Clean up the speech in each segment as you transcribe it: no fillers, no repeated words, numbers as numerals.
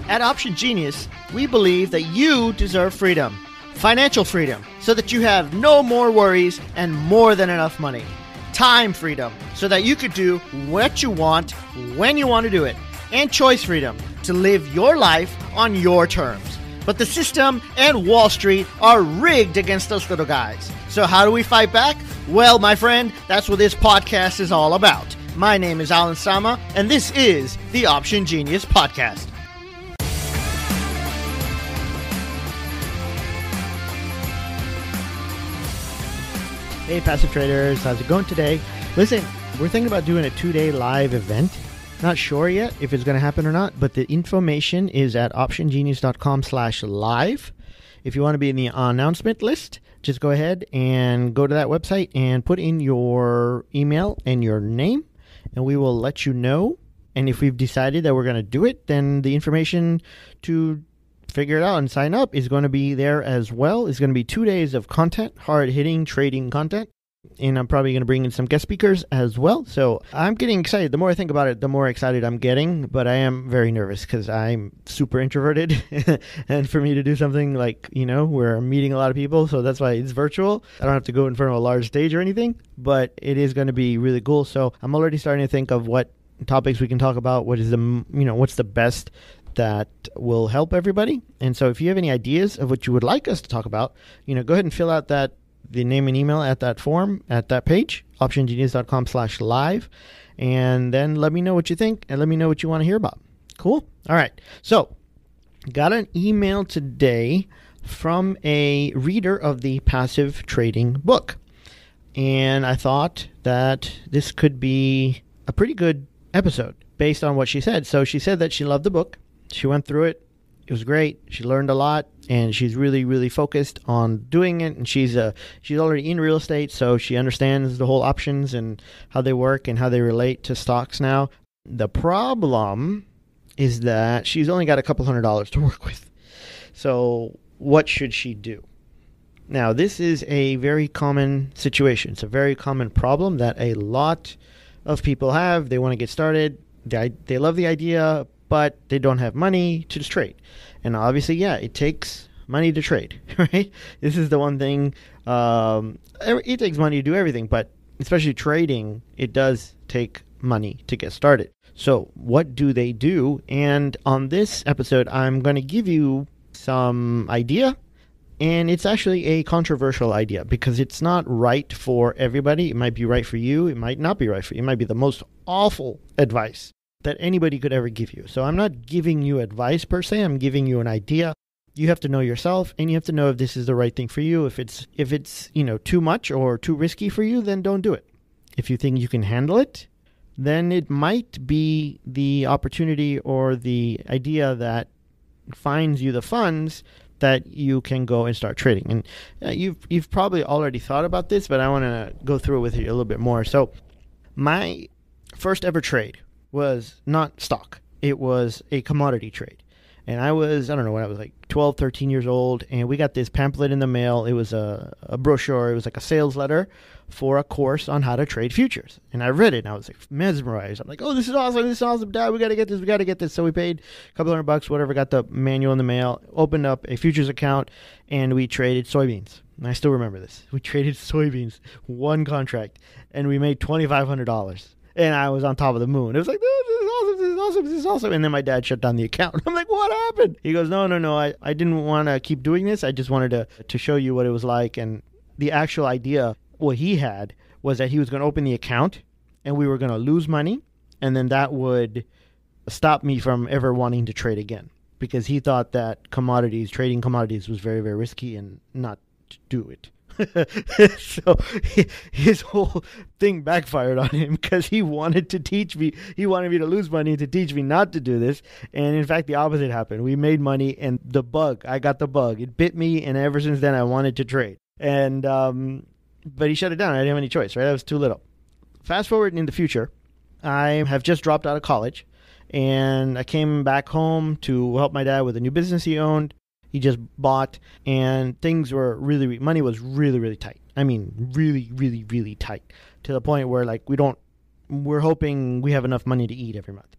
At Option Genius, we believe that you deserve freedom, financial freedom, so that you have no more worries and more than enough money. Time freedom, so that you could do what you want, when you want to do it. And choice freedom, to live your life on your terms. But the system and Wall Street are rigged against us little guys. So how do we fight back? Well, my friend, that's what this podcast is all about. My name is Alan Sama, and this is the Option Genius Podcast. Hey, passive traders, how's it going today? Listen, we're thinking about doing a 2-day live event. Not sure yet if it's going to happen or not, but the information is at optiongenius.com/live. If you want to be in the announcement list, just go ahead and go to that website and put in your email and your name, and we will let you know. And if we've decided that we're going to do it, then the information to figure it out and sign up is going to be there as well. It's going to be 2 days of content, hard-hitting trading content. And I'm probably going to bring in some guest speakers as well. So I'm getting excited. The more I think about it, the more excited I'm getting. But I am very nervous because I'm super introverted. And for me to do something like, where I'm meeting a lot of people, so that's why it's virtual. I don't have to go in front of a large stage or anything. But it is going to be really cool. So I'm already starting to think of what topics we can talk about. What is what's the best that will help everybody. And so if you have any ideas of what you would like us to talk about, go ahead and fill out the name and email at that form, at that page, optiongenius.com/live. And then let me know what you think and let me know what you want to hear about. Cool? All right. So got an email today from a reader of the Passive Trading book. And I thought that this could be a pretty good episode based on what she said. So she said that she loved the book. She went through it. It was great. She learned a lot, and she's really, really focused on doing it. And she's already in real estate, so she understands the whole options and how they work and how they relate to stocks now. The problem is that she's only got a couple $100s to work with. So what should she do? Now, this is a very common situation. It's a very common problem that a lot of people have. They want to get started. They love the idea, but they don't have money to just trade. And obviously, it takes money to trade, right? This is the one thing. It takes money to do everything, but especially trading, it does take money to get started. So what do they do? And on this episode, I'm going to give you some idea. And it's actually a controversial idea because it's not right for everybody. It might be right for you. It might not be right for you. It might be the most awful advice that anybody could ever give you. So I'm not giving you advice per se. I'm giving you an idea. You have to know yourself, and you have to know if this is the right thing for you. If it's too much or too risky for you, then don't do it. If you think you can handle it, then it might be the opportunity or the idea that finds you the funds that you can go and start trading. And you've probably already thought about this, but I want to go through it with you a little bit more. So my first ever trade was not stock. It was a commodity trade. And I don't know, when I was like 12, 13 years old, and we got this pamphlet in the mail. It was a brochure. It was like a sales letter for a course on how to trade futures. And I read it, and I was like mesmerized. I'm like, oh, this is awesome, Dad, we got to get this. So we paid a couple $100, whatever, got the manual in the mail, opened up a futures account, and we traded soybeans. And I still remember this. We traded soybeans, one contract, and we made $2,500. And I was on top of the moon. It was like, this is awesome. And then my dad shut down the account. I'm like, what happened? He goes, no. I didn't want to keep doing this. I just wanted to show you what it was like. And the actual idea, what he had, was that he was going to open the account and we were going to lose money. And then that would stop me from ever wanting to trade again. Because he thought that trading commodities was very, very risky and not to do it. So his whole thing backfired on him because he wanted to teach me. He wanted me to lose money to teach me not to do this. And in fact, the opposite happened. We made money, and I got the bug. It bit me, and ever since then, I wanted to trade. And but he shut it down. I didn't have any choice, right? I was too little. Fast forward in the future, I have just dropped out of college, and I came back home to help my dad with a new business he owned. He just bought, and things were money was really, really tight. I mean, really, really, really tight, to the point where we're hoping we have enough money to eat every month.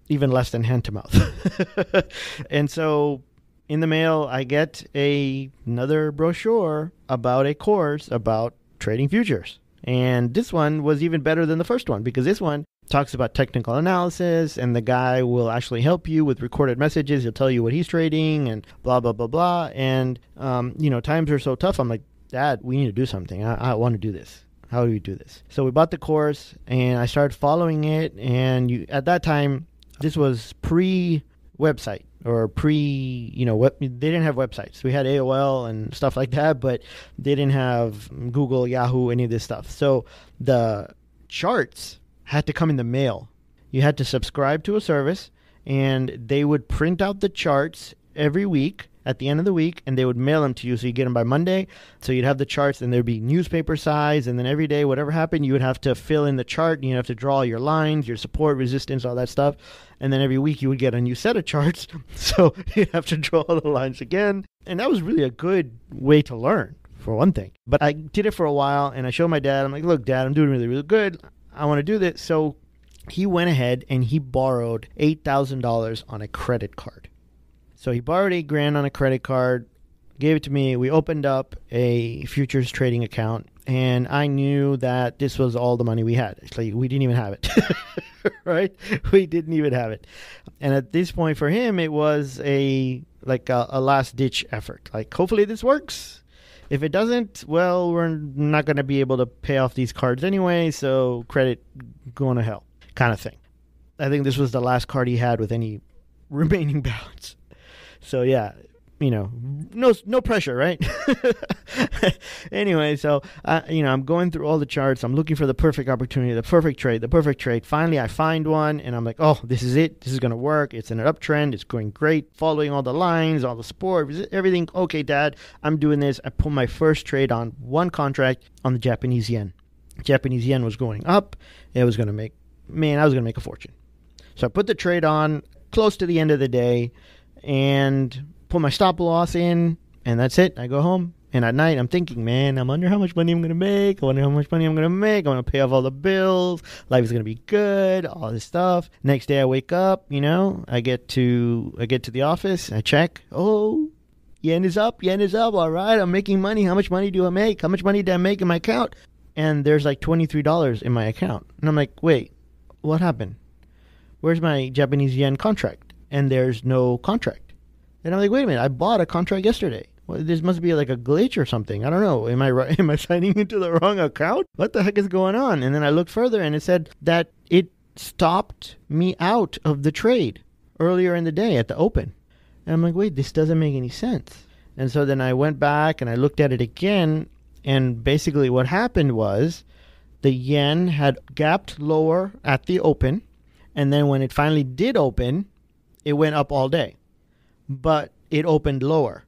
even less than hand to mouth. And so in the mail, I get another brochure about a course about trading futures. And this one was even better than the first one, because this one talks about technical analysis, and the guy will actually help you with recorded messages. He'll tell you what he's trading and blah, blah, blah, blah. And, times are so tough. I'm like, Dad, we need to do something. I want to do this. How do we do this? So we bought the course, and I started following it. And at that time, this was pre-website or they didn't have websites. We had AOL and stuff like that, but they didn't have Google, Yahoo, any of this stuff. So the charts had to come in the mail. You had to subscribe to a service, and they would print out the charts every week at the end of the week, and they would mail them to you. So you get them by Monday. So you'd have the charts, and there'd be newspaper size, and then every day, whatever happened, you would have to fill in the chart, and you'd have to draw your lines, your support, resistance, all that stuff. And then every week you would get a new set of charts, so you'd have to draw the lines again. And that was really a good way to learn, for one thing. But I did it for a while, and I showed my dad. I'm like, look, Dad, I'm doing really, really good. I want to do this. So he went ahead and he borrowed $8,000 on a credit card. So he borrowed $8,000 on a credit card, gave it to me. We opened up a futures trading account, and I knew that this was all the money we had. Actually, we didn't even have it, right? We didn't even have it. And at this point for him, it was a last-ditch effort. Like, hopefully this works. If it doesn't, well, we're not going to be able to pay off these cards anyway, so credit going to hell kind of thing. I think this was the last card he had with any remaining balance. So, yeah, no pressure, right? Anyway, so, I'm going through all the charts. I'm looking for the perfect opportunity, the perfect trade. Finally, I find one, and I'm like, oh, this is it. This is going to work. It's in an uptrend. It's going great. Following all the lines, all the support, everything. Okay, Dad, I'm doing this. I put my first trade on one contract on the Japanese yen. Japanese yen was going up. I was going to make a fortune. So I put the trade on close to the end of the day and put my stop loss in, and that's it. I go home, and at night I'm thinking, man, I wonder how much money I'm going to make. I want to pay off all the bills. Life is going to be good, all this stuff. Next day I wake up, I get to the office, I check. Oh, yen is up. All right, I'm making money. How much money do I make? How much money did I make in my account? And there's like $23 in my account. And I'm like, wait, what happened? Where's my Japanese yen contract? And there's no contract. And I'm like, wait a minute, I bought a contract yesterday. Well, this must be like a glitch or something. I don't know. Am I right? Am I signing into the wrong account? What the heck is going on? And then I looked further, and it said that it stopped me out of the trade earlier in the day at the open. And I'm like, wait, this doesn't make any sense. And so then I went back and I looked at it again, and basically what happened was the yen had gapped lower at the open, and then when it finally did open, it went up all day. But it opened lower,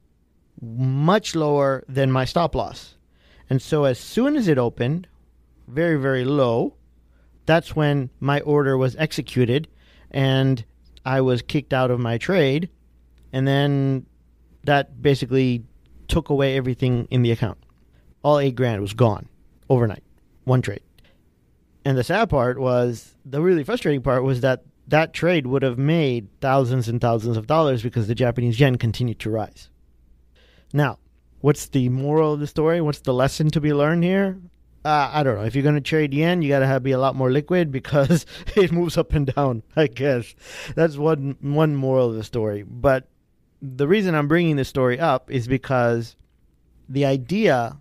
much lower than my stop loss. And so as soon as it opened, very, very low, that's when my order was executed, and I was kicked out of my trade. And then that basically took away everything in the account. All $8,000 was gone overnight, one trade. And the sad part was, the really frustrating part was that trade would have made thousands and thousands of dollars because the Japanese yen continued to rise. Now, what's the moral of the story? What's the lesson to be learned here? I don't know. If you're going to trade yen, you got to be a lot more liquid because it moves up and down, I guess. That's one moral of the story. But the reason I'm bringing this story up is because the idea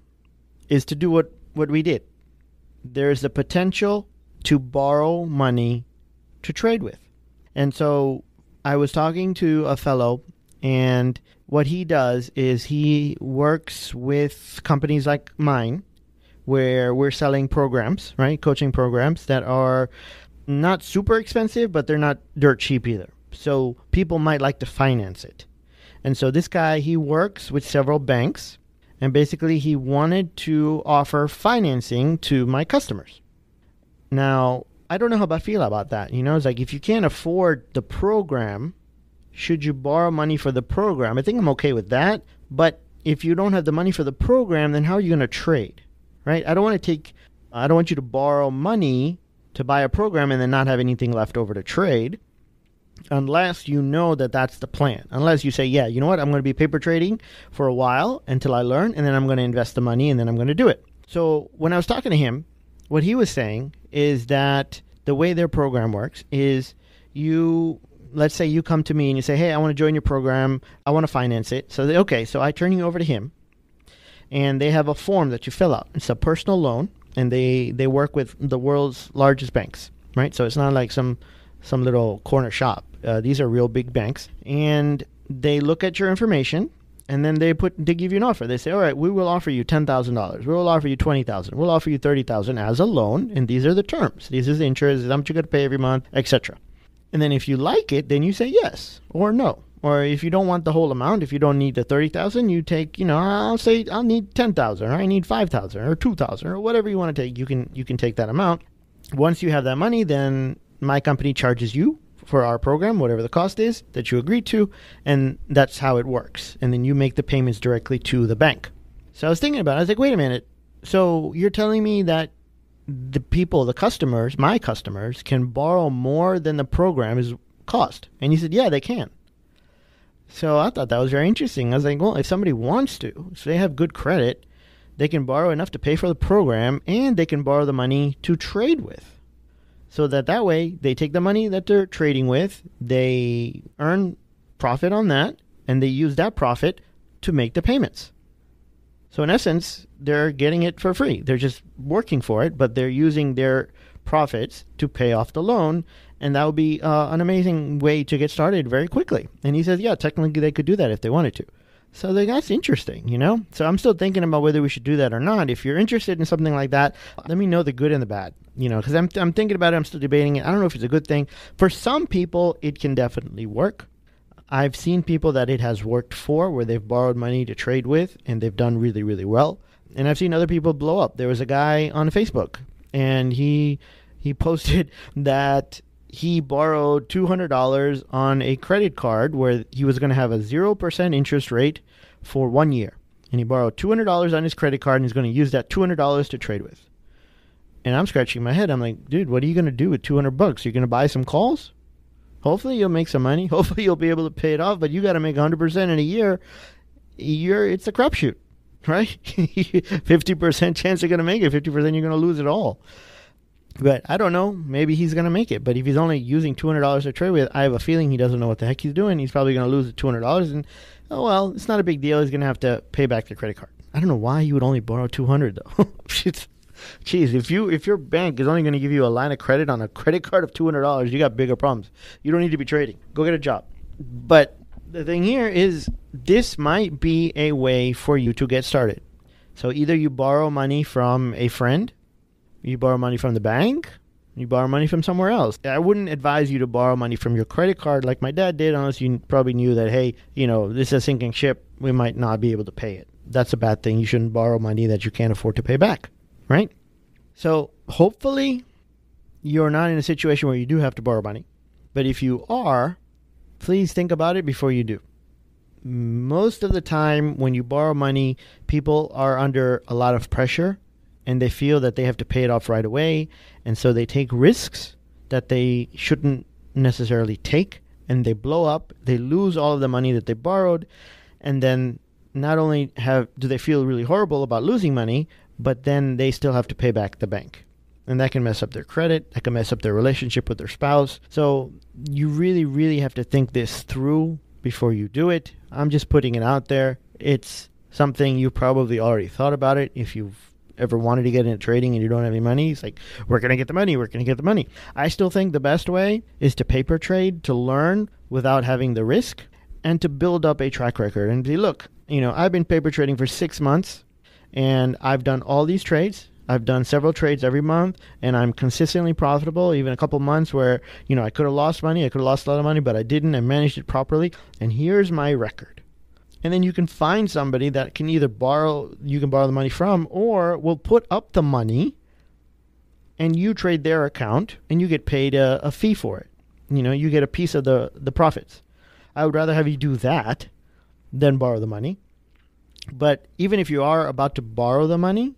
is to do what we did. There's the potential to borrow money to trade with. And so I was talking to a fellow, and what he does is he works with companies like mine where we're selling programs, right? Coaching programs that are not super expensive, but they're not dirt cheap either. So people might like to finance it. And so this guy, he works with several banks, and basically he wanted to offer financing to my customers. Now, I don't know how I feel about that. It's like, if you can't afford the program, should you borrow money for the program? I think I'm okay with that. But if you don't have the money for the program, then how are you going to trade, right? I don't want you to borrow money to buy a program and then not have anything left over to trade. unless you know that that's the plan. Unless you say, yeah, you know what, I'm going to be paper trading for a while until I learn, and then I'm going to invest the money, and then I'm going to do it. So when I was talking to him, what he was saying is that the way their program works is let's say you come to me and you say, hey, I want to join your program. I want to finance it. So, okay, so I turn you over to him, and they have a form that you fill out. It's a personal loan, and they work with the world's largest banks, right? So it's not like some little corner shop. These are real big banks, and they look at your information, and then they give you an offer. They say, all right, we will offer you $10,000. We will offer you $20,000. We'll offer you $30,000 as a loan, and these are the terms. This is the interest. This is how much you got to pay every month, etc. And then if you like it, then you say yes or no. Or if you don't want the whole amount, if you don't need the $30,000, you take, I'll say I'll need $10,000, or I need $5,000, or $2,000, or whatever you want to take. You can take that amount. Once you have that money, then my company charges you for our program, whatever the cost is that you agreed to, and that's how it works. And then you make the payments directly to the bank. So I was thinking about it. I was like, wait a minute. So you're telling me that the customers, my customers, can borrow more than the program is cost? And he said, yeah, they can. So I thought that was very interesting. I was like, well, if somebody wants to, so they have good credit, they can borrow enough to pay for the program, and they can borrow the money to trade with. So that way, they take the money that they're trading with, they earn profit on that, and they use that profit to make the payments. So in essence, they're getting it for free. They're just working for it, but they're using their profits to pay off the loan, and that would be an amazing way to get started very quickly. And he says, yeah, technically they could do that if they wanted to. So that's interesting, So I'm still thinking about whether we should do that or not. If you're interested in something like that, let me know the good and the bad, because I'm thinking about it. I'm still debating it. I don't know if it's a good thing. For some people, it can definitely work. I've seen people that it has worked for, where they've borrowed money to trade with, and they've done really, really well. And I've seen other people blow up. There was a guy on Facebook, and he posted that he borrowed $200 on a credit card where he was going to have a 0% interest rate for 1 year. And he borrowed $200 on his credit card, and he's going to use that $200 to trade with. And I'm scratching my head. I'm like, dude, what are you going to do with $200? You're going to buy some calls? Hopefully you'll make some money. Hopefully you'll be able to pay it off, but you got to make 100% in a year. It's a crapshoot, right? 50% chance you're going to make it. 50% you're going to lose it all. But I don't know. Maybe he's going to make it. But if he's only using $200 to trade with, I have a feeling he doesn't know what the heck he's doing. He's probably going to lose the $200. And, oh, well, it's not a big deal. He's going to have to pay back the credit card. I don't know why you would only borrow $200, though. Jeez, if your bank is only going to give you a line of credit on a credit card of $200, you got bigger problems. You don't need to be trading. Go get a job. But the thing here is this might be a way for you to get started. So either you borrow money from a friend, you borrow money from the bank, you borrow money from somewhere else. I wouldn't advise you to borrow money from your credit card like my dad did, unless you probably knew that, hey, this is a sinking ship. We might not be able to pay it. That's a bad thing. You shouldn't borrow money that you can't afford to pay back, right? So hopefully you're not in a situation where you do have to borrow money. But if you are, please think about it before you do. Most of the time when you borrow money, people are under a lot of pressure, and they feel that they have to pay it off right away. And so they take risks that they shouldn't necessarily take, and they blow up. They lose all of the money that they borrowed. And then not only do they feel really horrible about losing money, but then they still have to pay back the bank. And that can mess up their credit. That can mess up their relationship with their spouse. So you really, really have to think this through before you do it. I'm just putting it out there. It's something you probably already thought about it. If you've ever wanted to get into trading and you don't have any money, it's like, we're going to get the money. We're going to get the money. I still think the best way is to paper trade, to learn without having the risk, and to build up a track record and be, look, I've been paper trading for 6 months, and I've done all these trades. I've done several trades every month, and I'm consistently profitable, even a couple months where, I could have lost money. I could have lost a lot of money, but I didn't. I managed it properly. And here's my record. And then you can find somebody that can either borrow the money from, or will put up the money and you trade their account and you get paid a fee for it. You get a piece of the profits. I would rather have you do that than borrow the money. But even if you are about to borrow the money,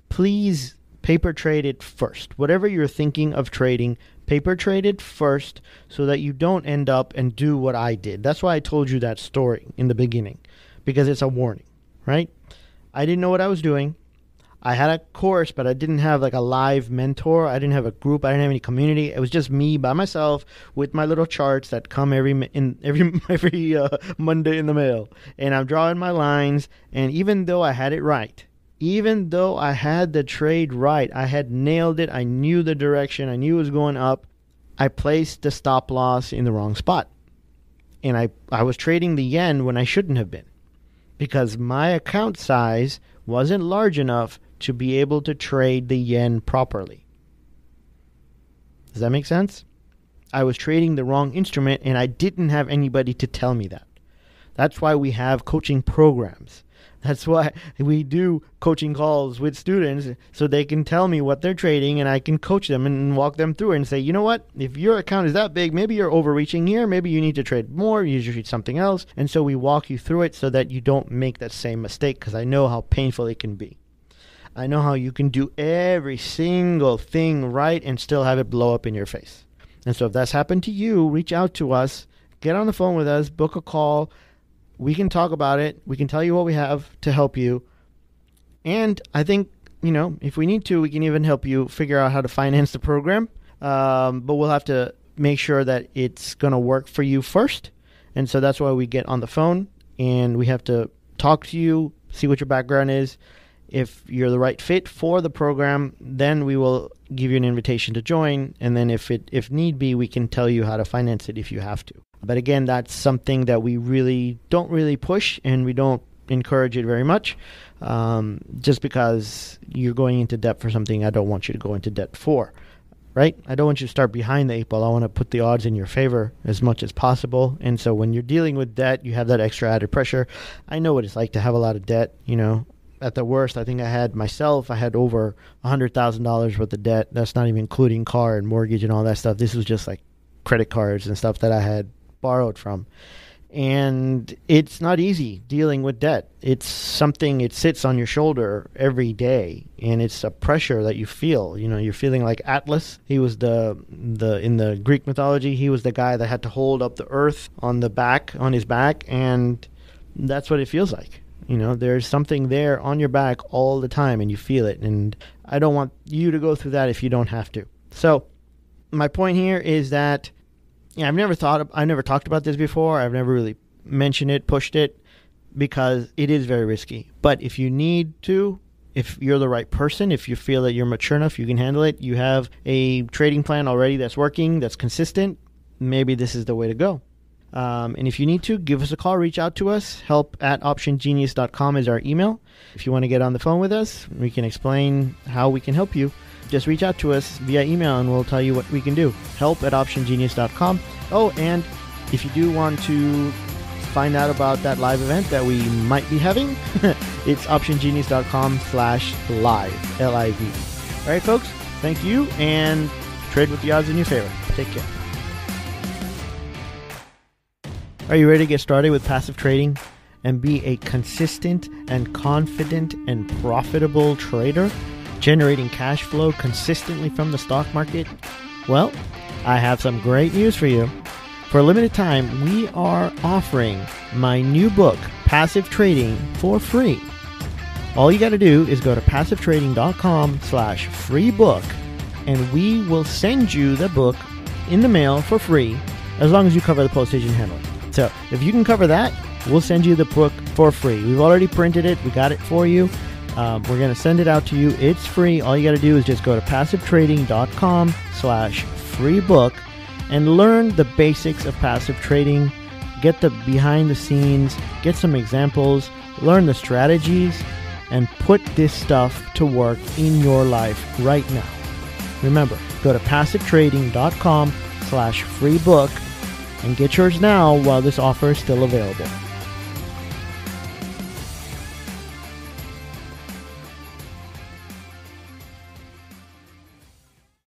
please paper trade it first. Whatever you're thinking of trading, paper trade it first so that you don't end up and do what I did. That's why I told you that story in the beginning, because it's a warning, right? I didn't know what I was doing. I had a course, but I didn't have like a live mentor. I didn't have a group. I didn't have any community. It was just me by myself with my little charts that come every Monday in the mail. And I'm drawing my lines. And even though I had it right, even though I had the trade right, I had nailed it. I knew the direction. I knew it was going up. I placed the stop loss in the wrong spot. And I was trading the yen when I shouldn't have been, because my account size wasn't large enough to be able to trade the yen properly. Does that make sense? I was trading the wrong instrument, and I didn't have anybody to tell me that. That's why we have coaching programs. That's why we do coaching calls with students, so they can tell me what they're trading, and I can coach them and walk them through it and say, you know what? If your account is that big, maybe you're overreaching here. Maybe you need to trade more. You should trade something else. And so we walk you through it so that you don't make that same mistake, because I know how painful it can be. I know how you can do every single thing right and still have it blow up in your face. And so if that's happened to you, reach out to us, get on the phone with us, book a call. We can talk about it. We can tell you what we have to help you. And I think, if we need to, we can even help you figure out how to finance the program. But we'll have to make sure that it's going to work for you first. And so that's why we get on the phone, and we have to talk to you, see what your background is. If you're the right fit for the program, then we will give you an invitation to join. And then if need be, we can tell you how to finance it if you have to. But again, that's something that we don't really push, and we don't encourage it very much, just because you're going into debt for something I don't want you to go into debt for, right? I don't want you to start behind the eight ball. I want to put the odds in your favor as much as possible. And so when you're dealing with debt, you have that extra added pressure. I know what it's like to have a lot of debt, At the worst, I think I had over $100,000 worth of debt. That's not even including car and mortgage and all that stuff. This was just like credit cards and stuff that I had borrowed from. And it's not easy dealing with debt. It's something, it sits on your shoulder every day, and it's a pressure that you feel. You're feeling like Atlas. He was in the Greek mythology, he was the guy that had to hold up the earth on his back, and that's what it feels like. There's something there on your back all the time, and you feel it. And I don't want you to go through that if you don't have to. So my point here is that I've never talked about this before. I've never really mentioned it, pushed it, because it is very risky. But if you need to, if you're the right person, if you feel that you're mature enough, you can handle it, you have a trading plan already that's working, that's consistent, maybe this is the way to go. And if you need to, give us a call, reach out to us. help@optiongenius.com is our email. If you want to get on the phone with us, we can explain how we can help you. Just reach out to us via email, and we'll tell you what we can do. help@optiongenius.com. Oh, and if you do want to find out about that live event that we might be having, it's optiongenius.com/live, L-I-V. All right, folks, thank you, and trade with the odds in your favor. Take care. Are you ready to get started with passive trading and be a consistent and confident and profitable trader, generating cash flow consistently from the stock market? Well, I have some great news for you. For a limited time, we are offering my new book, Passive Trading, for free. All you got to do is go to passivetrading.com/free book, and we will send you the book in the mail for free, as long as you cover the postage and handling. So if you can cover that, we'll send you the book for free. We've already printed it. We got it for you. We're going to send it out to you. It's free. All you got to do is just go to passivetrading.com/free book and learn the basics of passive trading. Get the behind the scenes, get some examples, learn the strategies, and put this stuff to work in your life right now. Remember, go to passivetrading.com/free book and get yours now while this offer is still available.